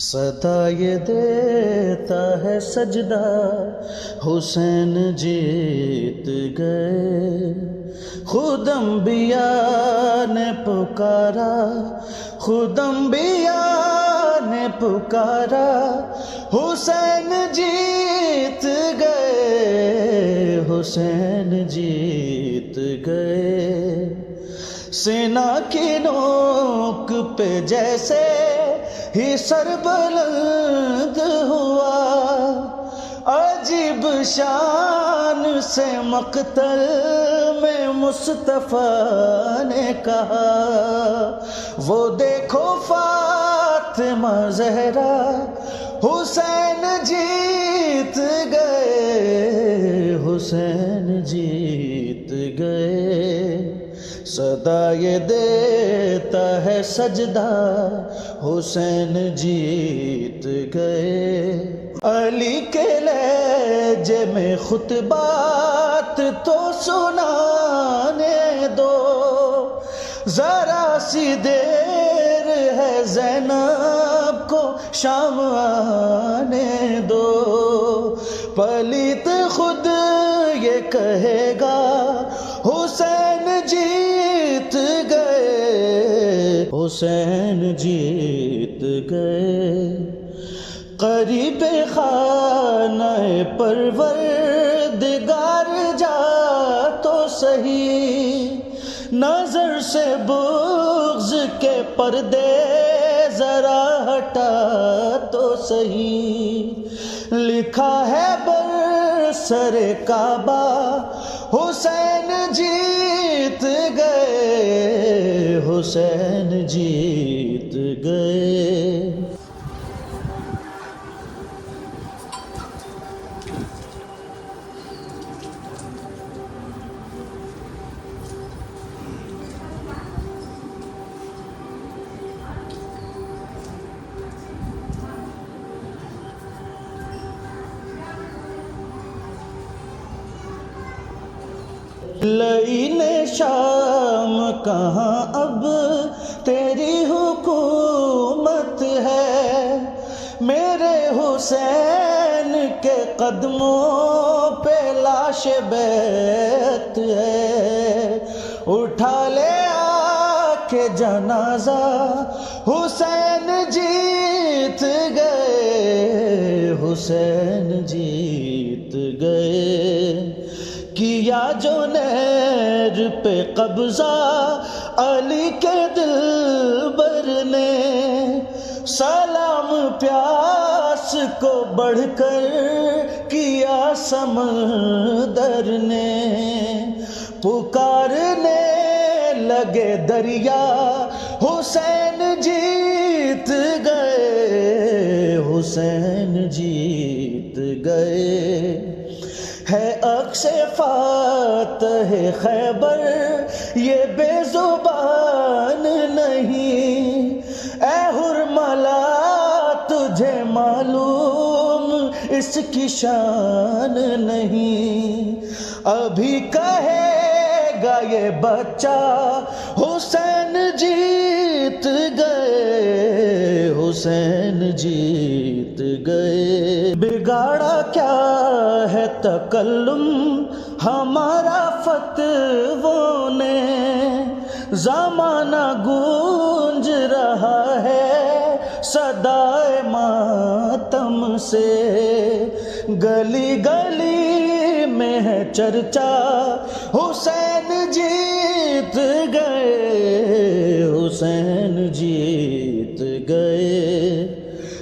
صدا یہ دیتا ہے سجدہ، حسین جیت گئے. خود انبیاء نے پکارا، خود انبیاء نے پکارا، حسین جیت گئے، حسین جیت گئے. سینہ کی نوک پہ جیسے ہی سر بلند ہوا، عجیب شان سے مقتل میں مصطفیٰ نے کہا، وہ دیکھو فاطمہ زہرا، حسین جیت گئے، حسین جیت گئے. صدا یہ دیتا ہے سجدہ، حسین جیت گئے. علی کے لہجے میں خطبات تو سنانے دو، ذرا سی دیر ہے زینب کو شام آنے دو. پلیت خود یہ کہے گا، حسین جیت گئے، حسین جیت گئے. قریب خانہ پروردگار جا تو سہی، نظر سے بغض کے پردے ذرا ہٹا تو سہی. لکھا ہے برسر کعبہ، حسین جیت گئے، حسین جیت گئے. لعین شام کہاں اب تیری حکومت ہے، میرے حسین کے قدموں پہ لاش بیعت ہے. اٹھا لے آ کے جنازہ، حسین جیت گئے، حسین جیت گئے. کیا جو نیر پہ قبضہ علی کے دلبر نے، سلام پیاس کو بڑھ کر کیا سمندر نے. پکارنے لگے دریا، حسین جیت گئے، حسین جیت گئے. ہے عکس فاتح خیبر یہ بے زبان نہیں، اے حرملا تجھے معلوم اس کی شان نہیں. ابھی کہے گا یہ بچہ، حسین جیت گئے، حسین جیت گئے. بگاڑا کیا ہے تکلم ہمارا فتووں نے، زمانہ گونج رہا ہے صدائے ماتم سے. گلی گلی میں ہے چرچا، حسین جیت گئے، حسین جیت گئے.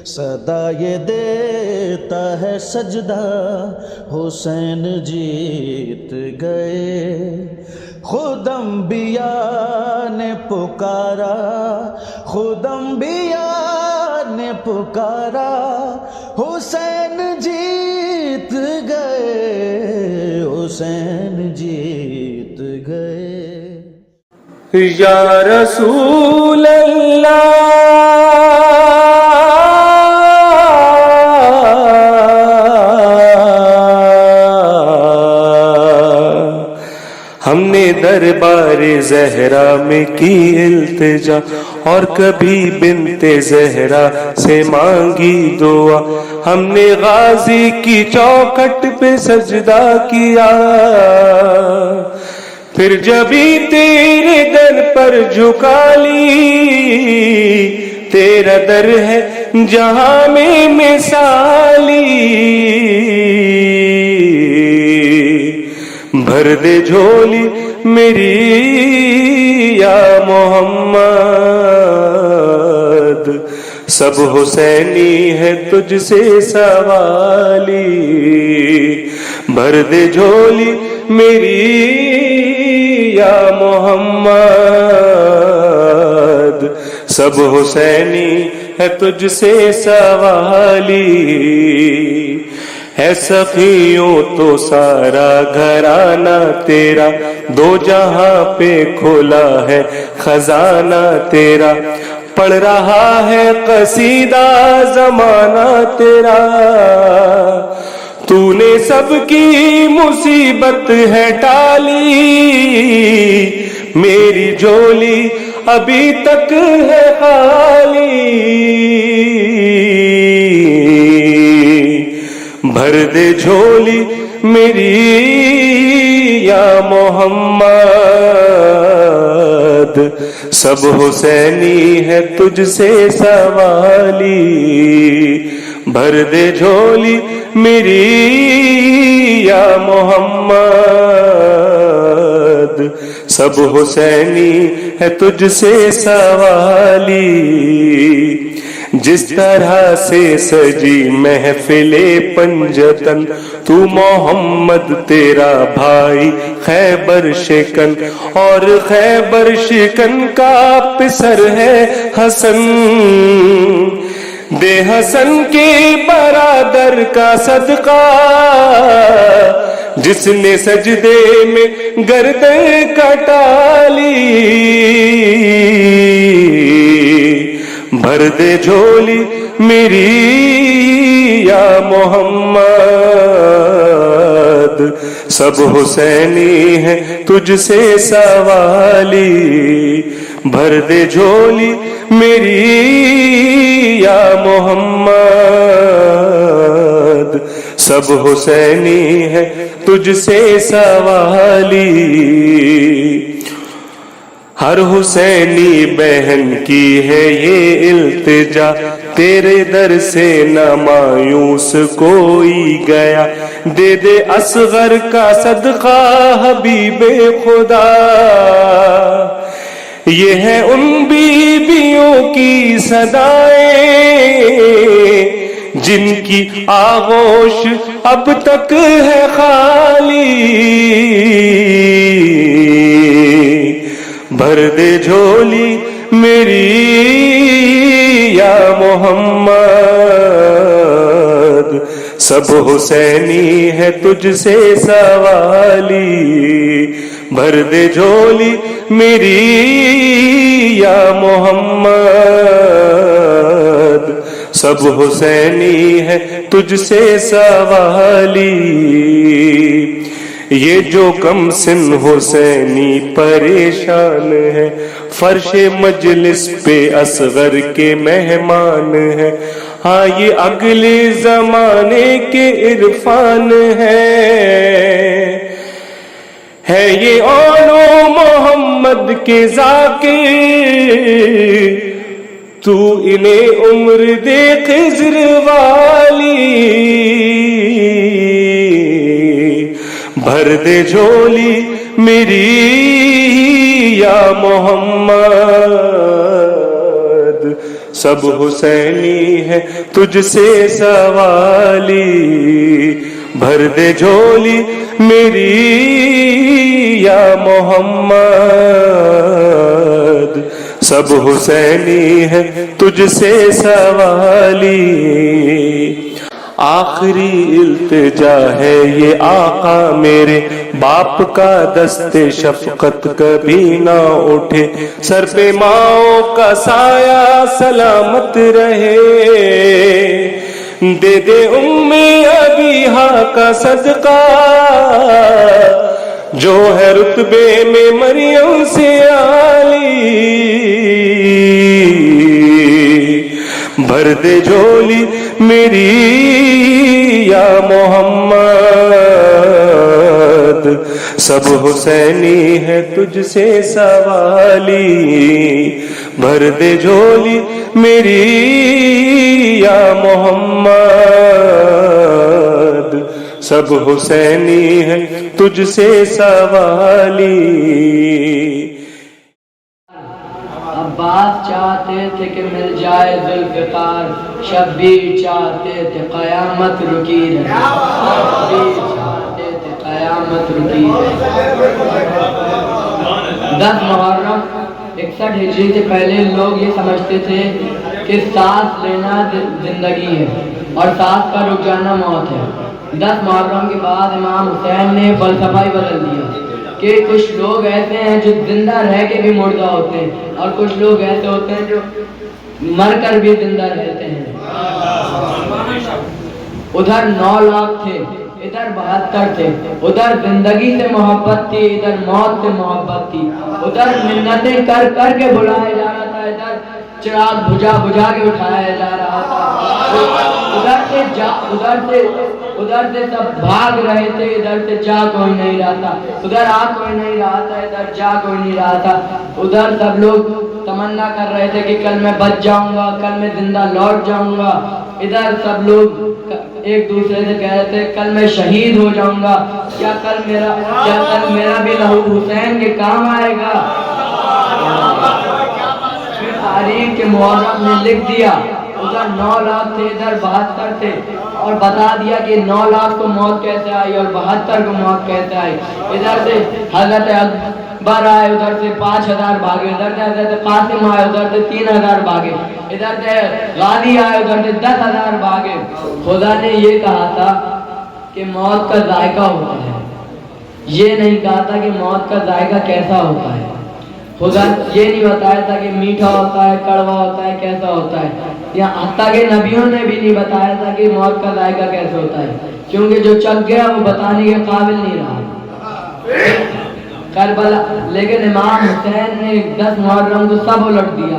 صدا یہ دیتا ہے سجدہ، حسین جیت گئے. خود انبیاء نے پکارا، خود انبیاء نے پکارا، حسین جیت گئے، حسین جیت گئے. یا رسول اللہ ہم نے دربار زہرا میں کی التجا اور کبھی بنت زہرا سے مانگی دعا. ہم نے غازی کی چوکھٹ پہ سجدہ کیا، پھر جبھی تیرے در پر جھکا لی. تیرا در ہے جہاں میں مثالی، بھر دے جھولی میری یا محمد. سب حسینی ہے تجھ سے سوالی، بھر دے جھولی میری یا محمد. سب حسینی ہے تجھ سے سوالی. ہے سخیوں تو سارا گھرانہ تیرا، دو جہاں پہ کھلا ہے خزانہ تیرا. پڑھ رہا ہے قصیدہ زمانہ تیرا، تو نے سب کی مصیبت ہے ٹالی. میری جھولی ابھی تک ہے خالی، بھر دے جھولی میری یا محمد. سب حسینی ہے تجھ سے سوالی، بھر دے جھولی میری یا محمد. سب حسینی ہے تجھ سے سوالی. جس طرح سے سجی محفل پنجتن، تو محمد تیرا بھائی خیبر شکن، اور خیبر شکن کا پسر ہے حسن. دے حسن کے برادر کا صدقہ، جس نے سجدے میں گردن کٹا لی. بھر دے جھولی میری یا محمد. سب حسینی ہے تجھ سے سوالی، بھر دے جھولی میری یا محمد. سب حسینی ہے تجھ سے سوالی. ہر حسینی بہن کی ہے یہ التجا، تیرے در سے نہ مایوس کوئی گیا. دے دے اصغر کا صدقہ حبیب خدا. یہ ہے ان بیویوں کی صدائیں جن کی آغوش اب تک ہے خالی. بھر دے جھولی میری یا محمد. سب حسینی ہے تجھ سے سوالی، بھر دے جھولی میری یا محمد. سب حسینی ہے تجھ سے سوالی. یہ جو کم سن حسینی پریشان ہے، فرش مجلس پہ اصغر کے مہمان ہے. ہاں یہ اگلے زمانے کے عرفان ہے یہ اولو محمد کے ذاکر. تو انہیں عمر دے خضر والی، بھر دے جھولی میری یا محمد. سب حسینی ہے تجھ سے سوالی، بھر دے جھولی میری یا محمد. سب حسینی ہے تجھ سے سوالی. آخری التجا ہے یہ آقا میرے، باپ کا دست شفقت کبھی نہ اٹھے. سر پہ ماؤں کا سایہ سلامت رہے. دے دے ام ابیہا کا صدقہ، جو ہے رتبے میں مریم سے عالی، بھر دے جھولی میری یا محمد، سب حسینی ہے تجھ سے سوالی، بھر دے جھولی میری یا محمد، سب حسینی ہے تجھ سے سوالی۔ عباس چاہتے تھے کہ مل جائے ذوالفقار، شبیر چاہتے تھے قیامت رکی رہے، شبیر چاہتے تھے قیامت رکی رہے۔ 10 محرم 61 ہجری سے پہلے لوگ یہ سمجھتے تھے کہ سانس لینا زندگی ہے اور سانس کا رک جانا موت ہے۔ 10 محرم کے بعد امام حسین نے فلسفہ ہی بدل دیا کہ کچھ لوگ ایسے ہیں جو زندہ رہ کے بھی مردہ ہوتے ہیں اور کچھ لوگ ایسے ہوتے ہیں جو مر کر بھی زندہ رہتے ہیں۔ ادھر 9 لاکھ تھے، ادھر 72 تھے، ادھر زندگی سے محبت تھی، ادھر موت سے محبت تھی، ادھر منتیں کر کر کے بلایا جا رہا تھا، ادھر چراغ بجھا بجھا کے اٹھایا جا رہا تھا، ادھر سے سب بھاگ رہے تھے، ادھر سے جا کوئی نہیں رہا تھا، ادھر آ کوئی نہیں رہا تھا، ادھر جا کوئی نہیں رہا تھا، ادھر سب لوگ تمنا کر رہے تھے کہ کل میں بچ جاؤں گا، کل میں زندہ لوٹ جاؤں گا، ادھر سب لوگ ایک دوسرے سے کہہ رہے تھے کل میں شہید ہو جاؤں گا، کیا کل میرا بھی لہو حسین کے کام آئے گا۔ پھر تاریخ کے محرم نے لکھ دیا ادھر 9 لاکھ تھے، ادھر 72 تھے، اور بتا دیا کہ 9 لاکھ کو موت کیسے آئی اور 72 کو موت کیسے آئی۔ ادھر سے حضرت اکبر آئے، ادھر سے 5000 بھاگے، ادھر سے حضرت قاسم آئے، ادھر سے 3000 بھاگے، ادھر سے غازی آئے، ادھر سے 10,000 بھاگے۔ خدا نے یہ کہا تھا کہ موت کا ذائقہ ہوتا ہے، یہ نہیں کہا تھا کہ موت کا ذائقہ کیسا ہوتا ہے۔ خدا یہ نہیں بتایا تھا کہ میٹھا ہوتا ہے، کڑوا ہوتا ہے، کیسا ہوتا ہے، یا حتیٰ کہ نبیوں نے بھی نہیں بتایا تھا کہ موت کا ذائقہ کیسے ہوتا ہے، کیونکہ جو چک گیا وہ بتانے کے قابل نہیں رہا۔ کربلا لیکن امام حسین نے 10 محرم کو سب الٹ دیا۔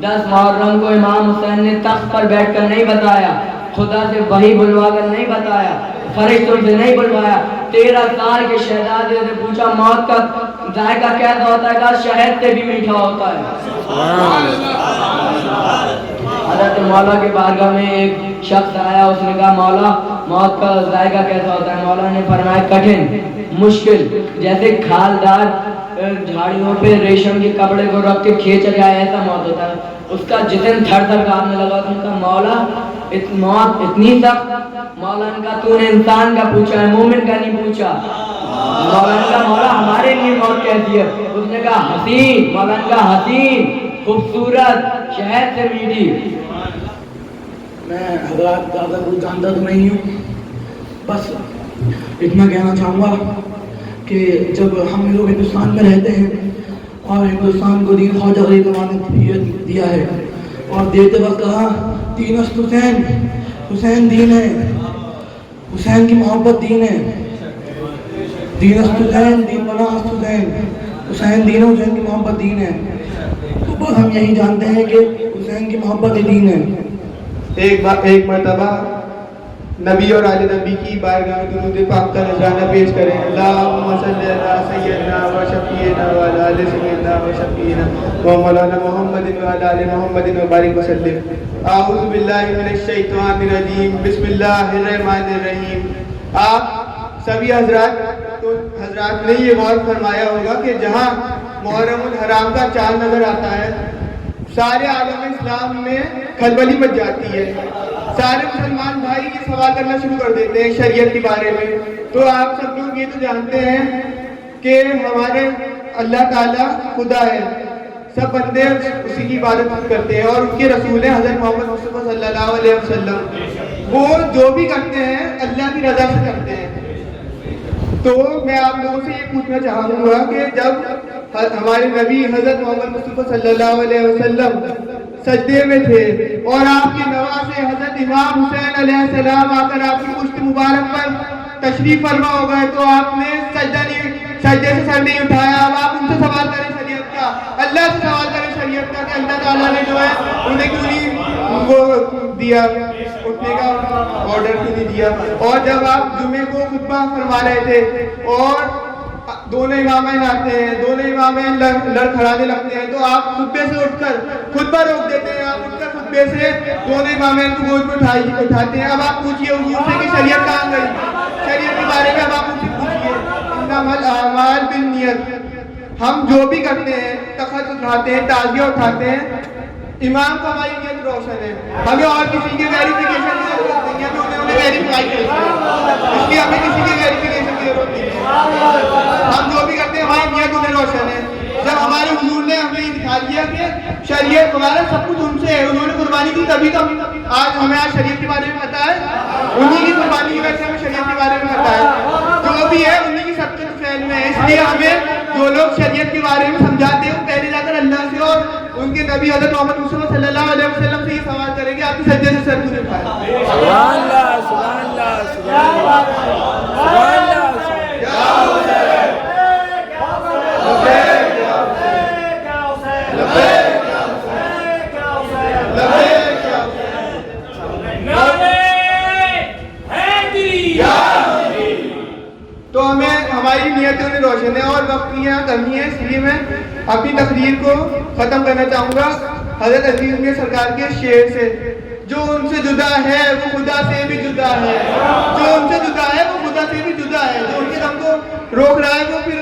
10 محرم کو امام حسین نے تخت پر بیٹھ کر نہیں بتایا، خدا سے وحی بلوا کر نہیں بتایا، فرشتوں سے نہیں بلوایا، 13 سال کے شہزادے سے پوچھا موت کا ذائقہ کیسا ہوتا ہے، کہا شہد سے بھی میٹھا ہوتا ہے۔ حضرت مولا کے بارگاہ میں ایک شخص آیا، اس نے کہا مولا موت کا ذائقہ کیسا ہوتا ہے؟ مولا نے فرمایا کٹھن، مشکل، جیسے کھالدار جھاڑیوں پہ ریشم کے کپڑے کو رکھ کے کھینچا جائے ایسا موت ہوتا ہے۔ اس کا جسم تھر تھر کانپنے لگا، اس نے کہا مولا موت اتنی سخت؟ مولا نے کہا تو نے انسان کا پوچھا ہے، مومن کا نہیں پوچھا۔ مولا نے کہا مولا ہمارے لیے موت کیسی ہے؟ اس نے کہا حسین، مولا نے کہا حسین، خوبصورت، شہد سے میٹھی۔ میں حضرات زیادہ کچھ جانتا تو نہیں ہوں، بس اتنا کہنا چاہوں گا کہ جب ہم لوگ ہندوستان میں رہتے ہیں اور ہندوستان کو دین خواجہ غریب نے دیا ہے اور دیتے وقت کہا دین است حسین، حسین دین ہے، حسین کی محبت دین ہے، دین است حسین، دین بنا است حسین، حسین دین ہے، حسین کی محبت دین ہے۔ تو بس ہم یہی جانتے ہیں کہ حسین کی محبت دین ہے۔ ایک مرتبہ نبی اور آل نبی کی بارگاہ میں درود پاک کا نذرانہ پیش کریں۔ اللہم صلی علی سیدنا و شفیعنا و علی آل سیدنا و شفیعنا و مولانا محمد و علی آل محمد و بارک وسلم۔ اعوذ باللہ من الشیطان الرجیم، بسم اللہ الرحمن الرحیم۔ آپ سبھی حضرات نے یہ غور فرمایا ہوگا کہ جہاں محرم الحرام کا چاند نظر آتا ہے سارے عالم اسلام میں کھلبلی مچ جاتی ہے، سارے مسلمان بھائی یہ سوال کرنا شروع کر دیتے ہیں شریعت کے بارے میں۔ تو آپ سب لوگ یہ تو جانتے ہیں کہ ہمارے اللہ تعالیٰ خدا ہے، سب بندے اسی کی عبادت کرتے ہیں اور ان کے رسول ہیں حضرت محمد مصطفیٰ صلی اللہ علیہ وسلم، وہ جو بھی کرتے ہیں اللہ کی رضا سے کرتے ہیں۔ تو میں آپ لوگوں سے یہ پوچھنا چاہوں گا کہ جب ہمارے نبی حضرت محمد مصطفیٰ صلی اللہ علیہ وسلم سجدے میں تھے اور آپ کے نواسے حضرت امام حسین علیہ السلام آ کر آپ کی پشت مبارک پر تشریف فرما ہو گئے تو آپ نے سجدے سے سر نہیں اٹھایا. اب آپ ان سے سوال کریں شریعت کا, اللہ سے سوال کریں شریعت کا کہ اللہ تعالیٰ نے جو ہے انہیں کیوں نہیں وہ دیا اٹھنے کا آرڈر کیوں نہیں دیا. اور جب آپ جمعے کو خطبہ فرما رہے تھے اور دونوں امامین آتے ہیں, دونوں امامین لڑکھڑانے لگتے ہیں, تو آپ خطبے سے اٹھ کر خطبہ روک دیتے ہیں, آپ اٹھ کر خطبے سے دونوں امامین کو گود میں اٹھاتے ہیں. اب آپ پوچھئے حضور سے کہ شریعت کہاں گئی, شریعت کے بارے میں اب آپ ان سے پوچھئے. انما الاعمال بالنیت, ہم جو بھی کرتے ہیں, تخت اٹھاتے ہیں, تعزیہ اٹھاتے ہیں, امام کا ہماری نیت روشن ہے, ہمیں اور کسی کی ویریفیکیشن کی ضرورت نہیں ہے, ہمیں ویریفائی کرنا ہے, اس لیے ہمیں کسی کی ویریفیکیشن کی ضرورت نہیں ہے. ہم جو بھی کرتے ہیں ہماری نیت انہیں روشن ہے. جب ہمارے حضور نے ہمیں دکھا دیا کہ شریعت ہمارا سب کچھ ان سے ہے, انہوں نے قربانی کی تبھی تو ہمیں آج شریعت کے بارے میں پتا ہے, انہی کی قربانی کی وجہ سے ہمیں شریعت کے بارے میں پتا ہے, جو بھی ہے انہی کی سب کچھ فعل میں ہے. اس لیے ہمیں جو لوگ شریعت کے بارے میں سمجھاتے ہیں وہ پہلے جا کر اللہ سے اور ان کے نبی حضرت محمد مصطفیٰ صلی اللہ علیہ وسلم سے یہ سوال کریں گے آپ کی سجدے سے سر کیوں نہیں اٹھائے. سبحان اللہ, سبحان اللہ, سبحان اللہ, سبحان اللہ. تو ہمیں ہماری نیتوں میں روشن ہے اور وقت کی یہاں کمی ہے, اس لیے میں اپنی تقریر کو ختم کرنا چاہوں گا حضرت عزیز میں سرکار کے شعر سے. جو ان سے جدا ہے وہ خدا سے بھی جدا ہے, جو ان سے جدا ہے وہ خدا سے بھی جدا ہے, جو ان کے غم کو روک رہا ہے وہ پھر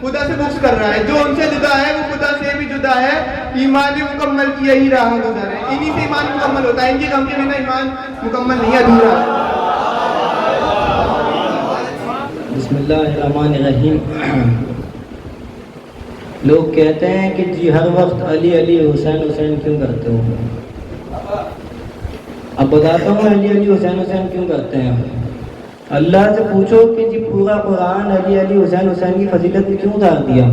خدا سے بغض کر رہا ہے, جو ان سے جدا ہے وہ خدا سے بھی جدا ہے. ایمان مکمل کی یہی راہ گزر ہے, انہی سے ایمان مکمل ہوتا ہے, ان کے غم کے بنا ایمان مکمل نہیں, ادھورا ہے. بسم اللہ الرحمن الرحیم. لوگ کہتے ہیں کہ جی ہر وقت علی علی حسین حسین کیوں کرتے ہو. اب بتاتا ہوں علی علی حسین حسین کیوں کرتے ہیں. اللہ سے پوچھو کہ جی پورا قرآن علی علی حسین حسین کی فضیلت میں کیوں اتار دیا.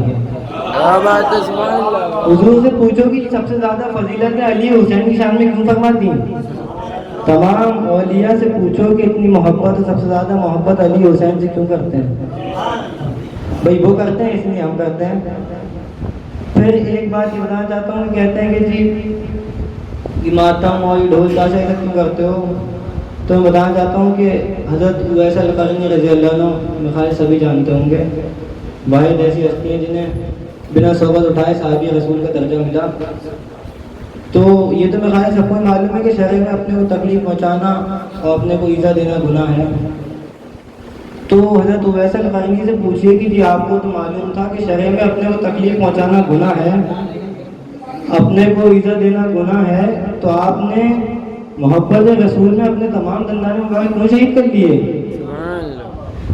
حضور سے پوچھو کہ سب سے زیادہ فضیلت علی حسین کی شان میں کیوں فرما دی. تمام اولیاء سے پوچھو کہ اتنی محبت, سب سے زیادہ محبت علی حسین سے کیوں کرتے ہیں. بھائی وہ کرتے ہیں اس لیے ہم کرتے ہیں. پھر ایک بات یہ بتانا چاہتا ہوں, کہتے ہیں کہ جی ماتم اور ڈھول تاشا کیوں کرتے ہو. تو میں بتانا چاہتا ہوں کہ حضرت اویس القرنی رضی اللہ عنہ, میرے خیال سبھی جانتے ہوں گے, واحد ایسی ہستی ہیں جنہیں بنا صحبت اٹھائے صحابی رسول کا درجہ ملا. تو یہ تو میرے خیال سب کو معلوم ہے کہ شرع میں اپنے کو تکلیف پہنچانا اور اپنے کو ایذا دینا گناہ ہے. تو حضرت اویس القرنی سے پوچھیے کہ جی آپ کو تو معلوم تھا کہ شرع میں اپنے کو تکلیف پہنچانا گناہ ہے, اپنے کو ایذا دینا گناہ ہے, تو آپ نے محبت رسول میں اپنے تمام دندان مبارک کیوں شہید کر لیے.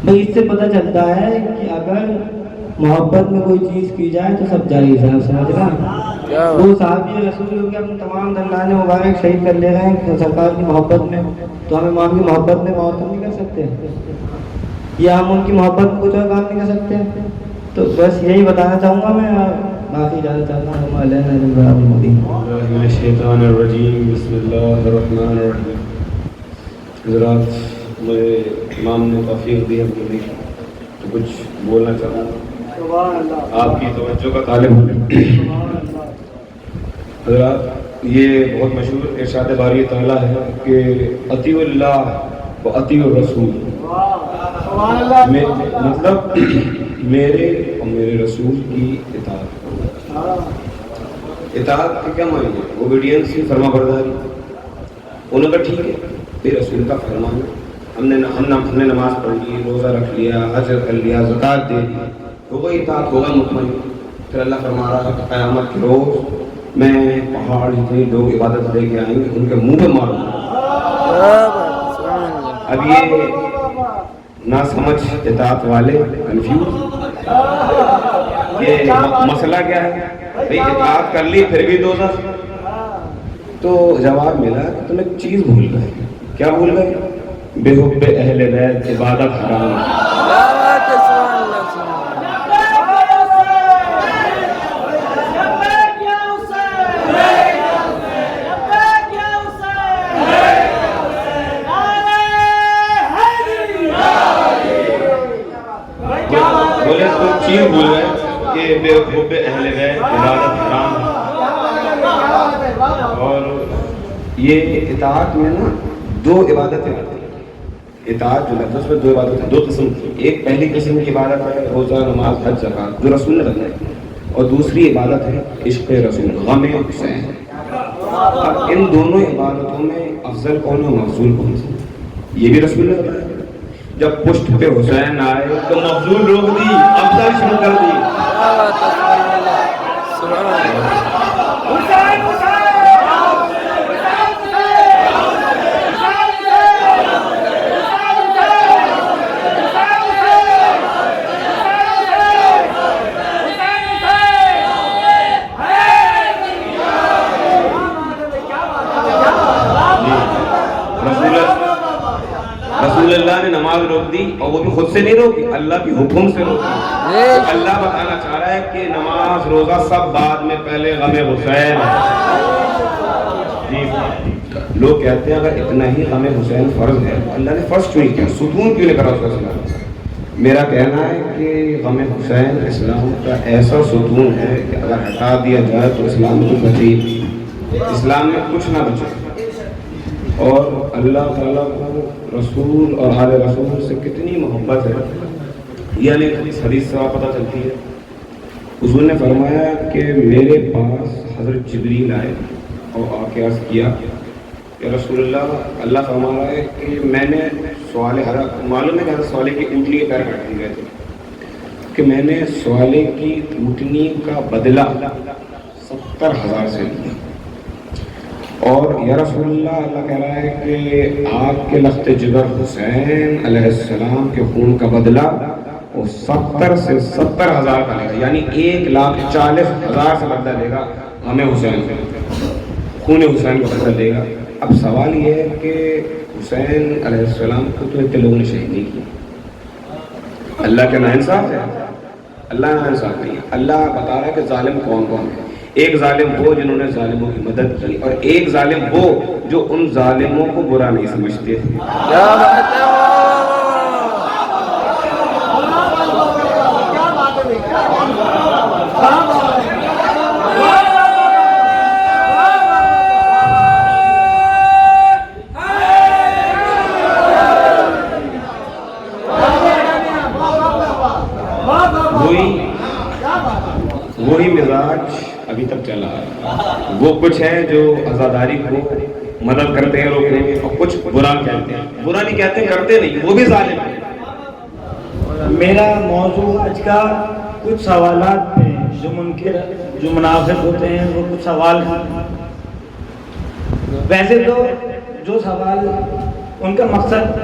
بھائی اس سے پتہ چلتا ہے کہ اگر محبت میں کوئی چیز کی جائے تو سب جائز ہے. سمجھ رہا وہ صحابی رسول ہو کے اپنے تمام دندان مبارک شہید کر لے رہے ہیں سرکار کی محبت میں, تو ہم امام کی محبت میں معطل نہیں کر سکتے, یا ہم ان کی محبت میں کچھ اور کام نہیں کر سکتے. تو بس یہی بتانا چاہوں گا میں, باقی جانا چاہتا ہوں. الشیطان الرجیم, بسم اللہ الرحمن الرحیم. حضرات مجھے امام نے توفیق دی ہے تو کچھ بولنا چاہوں گا, آپ کی توجہ کا طالب ہوں. حضرات یہ بہت مشہور ارشاد باری تعالیٰ ہے کہ اطیعوا اللہ و اطیعوا الرسول, مطلب میرے اور میرے رسول کی اطاعت. اطاعت کے کیا معنی ہے؟ اوبیڈینس کی فرما برداری. انہوں نے کہا ٹھیک ہے یہ رسول کا فرمان ہے, ہم نے نماز پڑھ لی, روزہ رکھ لیا, حج کر لیا, زکوٰۃ دے دی, تو وہ اطاعت ہوگا مطمئن. پھر اللہ فرما رہا ہے کہ قیامت کے روز میں پہاڑ جتنے لوگ عبادت لے کے آئیں گے ان کے منہ پہ ماروں گا. اب یہ نہ سمجھ اطاعت والے کنفیوز, یہ مسئلہ کیا ہے بھئی اطاعت کر لی پھر بھی دوزخ. تو جواب ملا کہ تم ایک چیز بھول گئے. کیا بھول گئے؟ بے حب اہل بیت عبادت حرام. کیوں بھول گئے کہ بے حب اہل بیت عبادت حرام ہے. اور یہ اطاعت میں نا دو عبادتیں آتی ہیں. اطاعت جو لفظ میں دو عبادتیں دو قسم کی. ایک پہلی قسم کی عبادت ہے روزہ نماز حج زکات جو رسول نے بتائی, اور دوسری عبادت ہے عشق رسول غم حسین. اب ان دونوں عبادتوں میں افضل کون ہے مفضول کون سے, یہ بھی رسول نے بتایا. جب پشت پہ حسین آئے تو مفضول روک دی, افضل شروع کر دی. رسول اللہ نے نماز روک دی, اور وہ بھی خود سے نہیں روکی, اللہ کے حکم سے روکی. اللہ بتانا چاہ رہا ہے کہ نماز روزہ سب بعد میں, پہلے غم حسین. لوگ کہتے ہیں اگر اتنا ہی غم حسین فرض ہے, اللہ نے فرض کیوں نہیں کیا, ستون کیوں نہیں کرا اس کا اسلام. میرا کہنا ہے کہ غم حسین اسلام کا ایسا ستون ہے کہ اگر ہٹا دیا جائے تو اسلام کو بچے, اسلام میں کچھ نہ بچے. اور اللہ تعالیٰ کو رسول اور آل رسول سے کتنی محبت ہے, یعنی اس حدیث سے پتہ چلتی ہے. حضور نے فرمایا کہ میرے پاس حضرت جبریل آئے اور آ کے عرض کیا کہ رسول اللہ, اللہ فرما رہا ہے کہ میں نے سوالے, معلوم ہے کہ حضرت سوالے کی اونٹنی کے پیر کٹ دیے گئے تھے, کہ میں نے سوالے کی اونٹنی کا بدلہ 70,000 سے لیا. اور یا رسول اللہ, اللہ کہہ رہا ہے کہ آپ کے لخت جگر حسین علیہ السلام کے خون کا بدلہ وہ 70 سے 70,000 کا لے گا, یعنی 1,40,000 سے بدلہ لے گا ہمیں حسین سے, خون حسین کا بدلہ لے گا. اب سوال یہ ہے کہ حسین علیہ السلام کو تو اتنے لوگوں نے شہید نہیں کیا. اللہ کا ناانصاف ہے, اللہ ناانصاف نہیں ہے. اللہ بتا رہا ہے کہ ظالم کون کون ہے. ایک ظالم وہ جنہوں نے ظالموں کی مدد کی, اور ایک ظالم وہ جو ان ظالموں کو برا نہیں سمجھتے. وہی مزاج ابھی تک چلا ہے. وہ کچھ ہے جو عزاداری کو مدد کرتے ہیں روکنے میں, اور کچھ برا کہتے ہیں. برا نہیں کہتے, کرتے نہیں, وہ بھی ظالم ہیں. میرا موضوع آج کا کچھ سوالات پہ جو منکر جو منافق ہوتے ہیں وہ کچھ سوال ہیں. ویسے تو جو سوال ان کا مقصد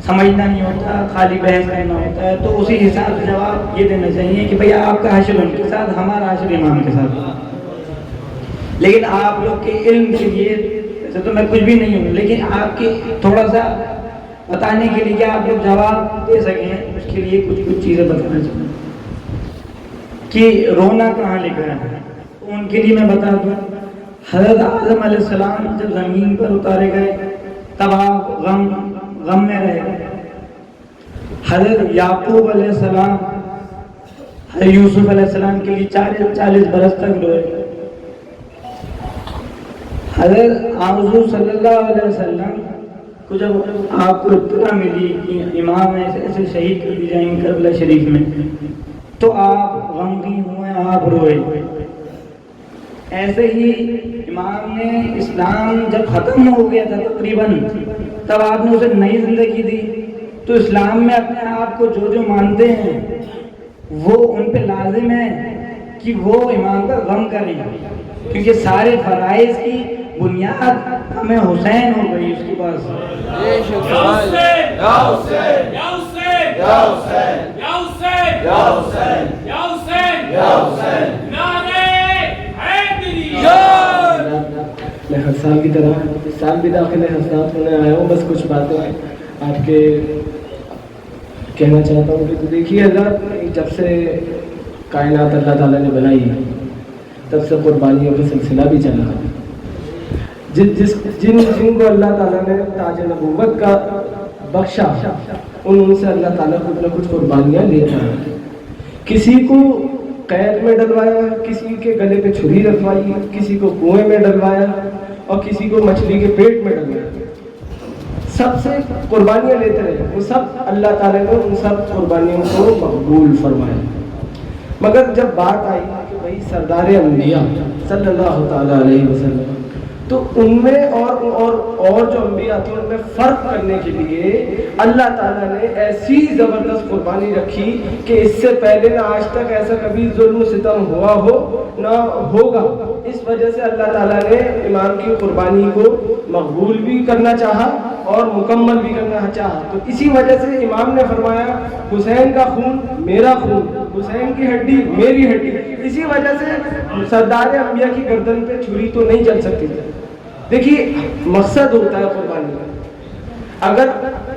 سمجھنا نہیں ہوتا, خالی بحث کرنا ہوتا ہے, تو اسی حساب سے جواب یہ دینا چاہیے کہ بھئی آپ کا حشر ان کے ساتھ, ہمارا حشر امام کے ساتھ. لیکن آپ لوگ کے علم کے لیے, ویسے تو میں کچھ بھی نہیں ہوں, لیکن آپ کے تھوڑا سا بتانے کے لیے کہ آپ لوگ جواب دے سکیں, اس کے لیے کچھ چیزیں بتانا چاہوں کہ رونا کہاں لکھا ہے. ان کے لیے میں بتا دوں, حضرت آدم علیہ السلام جب زمین پر اتارے گئے تب آپ غم میں رہے. حضرت یعقوب علیہ السلام حضرت یوسف علیہ السلام کے لیے 40 برس تک روئے. حضرت حضور صلی اللہ علیہ وسلم کو جب آپ کو اطلاع ملی کہ امام ایسے شہید کر دی جائیں گے کربلا شریف میں, تو آپ غمگین ہوئے, آپ روئے. ایسے ہی امام نے اسلام جب ختم ہو گیا تھا تقریباً, تب آپ نے اسے نئی زندگی دی. تو اسلام میں اپنے آپ کو جو مانتے ہیں وہ ان پہ لازم ہے کہ وہ امام کا غم کریں, کیونکہ سارے فرائض کی بنیاد ہمیں حسین ہو گئی اس کے پاس. میں حسان کی طرح اس سال بھی داخل حسنات ہونے آیا ہوں. بس کچھ باتیں آپ کے کہنا چاہتا ہوں. کہ دیکھیے اللہ, جب سے کائنات اللہ تعالیٰ نے بنائی ہے تب سے قربانیوں کا سلسلہ بھی چلا ہے. جن کو اللہ تعالیٰ نے تاج نبوت کا بخشا, ان سے اللہ تعالیٰ کچھ نہ کچھ قربانیاں لیتا ہے. کسی کو قید میں ڈلوایا، کسی کے گلے پہ چھری رکھوائی، کسی کو کنویں میں ڈلوایا اور کسی کو مچھلی کے پیٹ میں ڈلوایا. سب سے قربانیاں لیتے رہے، وہ سب اللہ تعالیٰ نے ان سب قربانیوں کو مقبول فرمایا. مگر جب بات آئی کہ بھائی سردار انبیاء صلی اللہ تعالیٰ علیہ وسلم، تو ان میں اور جو انبیاء تھے ان میں فرق کرنے کے لیے اللہ تعالیٰ نے ایسی زبردست قربانی رکھی کہ اس سے پہلے نہ آج تک ایسا کبھی ظلم و ستم ہوا ہو نہ ہوگا. اس وجہ سے اللہ تعالیٰ نے امام کی قربانی کو مقبول بھی کرنا چاہا اور مکمل بھی کرنا چاہا. تو اسی وجہ سے امام نے فرمایا حسین کا خون میرا خون، حسین کی ہڈی میری ہڈی. اسی وجہ سے سردار انبیاء کی گردن پہ چھری تو نہیں چل سکتی تھی. دیکھیے مقصد ہوتا ہے قربانی کا. اگر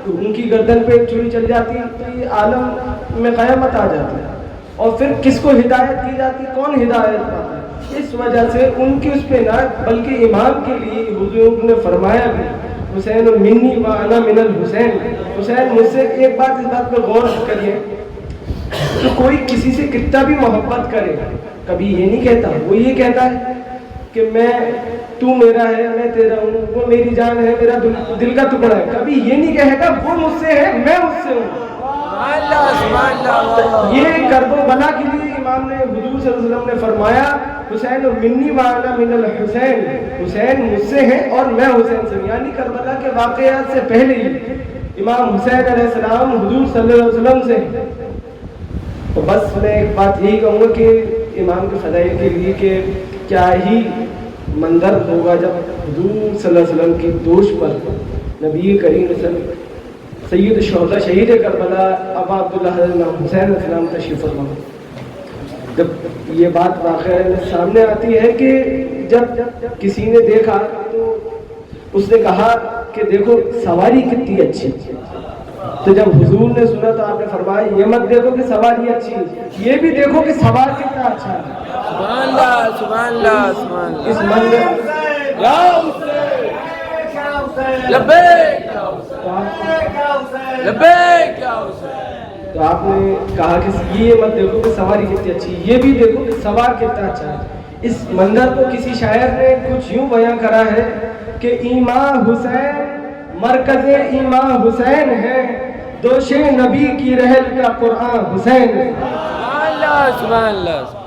ان کی گردن پہ چھری چل جاتی تو عالم میں قیامت آ جاتی ہے اور پھر کس کو ہدایت دی جاتی، کون ہدایت پاتا ہے. اس وجہ سے ان کی اس پہ نہ بلکہ امام کے لیے حضور نے فرمایا بھی حسین منی و انا من الحسین. حسین مجھ سے ایک بات، اس بات پہ غور کریے کہ کوئی کسی سے کتنا بھی محبت کرے کبھی یہ نہیں کہتا، وہ یہ کہتا ہے کہ تو میرا ہے میں تیرا ہوں، وہ میری جان ہے میرا دل کا ٹکڑا ہے. کبھی یہ نہیں کہے گا وہ مجھ سے ہے میں اس سے ہوں. یہ کرب و بلا کے لیے امام نے حضور صلی اللہ علیہ وسلم نے فرمایا حسین منی و انا من الحسین، حسین مجھ سے ہے اور میں حسین سے ہوں. یعنی کربلا کے واقعات سے پہلے ہی امام حسین علیہ السلام حضور صلی اللہ علیہ وسلم سے. تو بس میں ایک بات یہی کہوں گا کہ امام کے فضائل کے لیے کہ کیا ہی منظر ہوگا جب حضور صلی اللہ علیہ وسلم کی دوش پر نبی کریم صلی اللہ علیہ وسلم سید الشہداء شہید کربلا ابا عبداللہ حسین علیہ السلام تشریف فرما. جب یہ بات واقعہ سامنے آتی ہے کہ جب کسی نے دیکھا تو اس نے کہا کہ دیکھو سواری کتنی اچھی. تو جب حضور نے سنا تو آپ نے فرمایا یہ مت دیکھو کہ سواری اچھی ہے، یہ بھی دیکھو کہ سوار کتنا اچھا ہے. سبحان اللہ سبحان اللہ سبحان اللہ. اس منظر لبیک لبیک. تو آپ نے کہا کہ یہ مت دیکھو کہ سواری کتنی اچھی، یہ بھی دیکھو کہ سوار کتنا اچھا ہے. اس منظر کو کسی شاعر نے کچھ یوں بیان کرا ہے کہ ایمان حسین مرکز ایمان حسین ہے، دوش نبی کی رحل کا قرآن حسین. سبحان اللہ سبحان اللہ.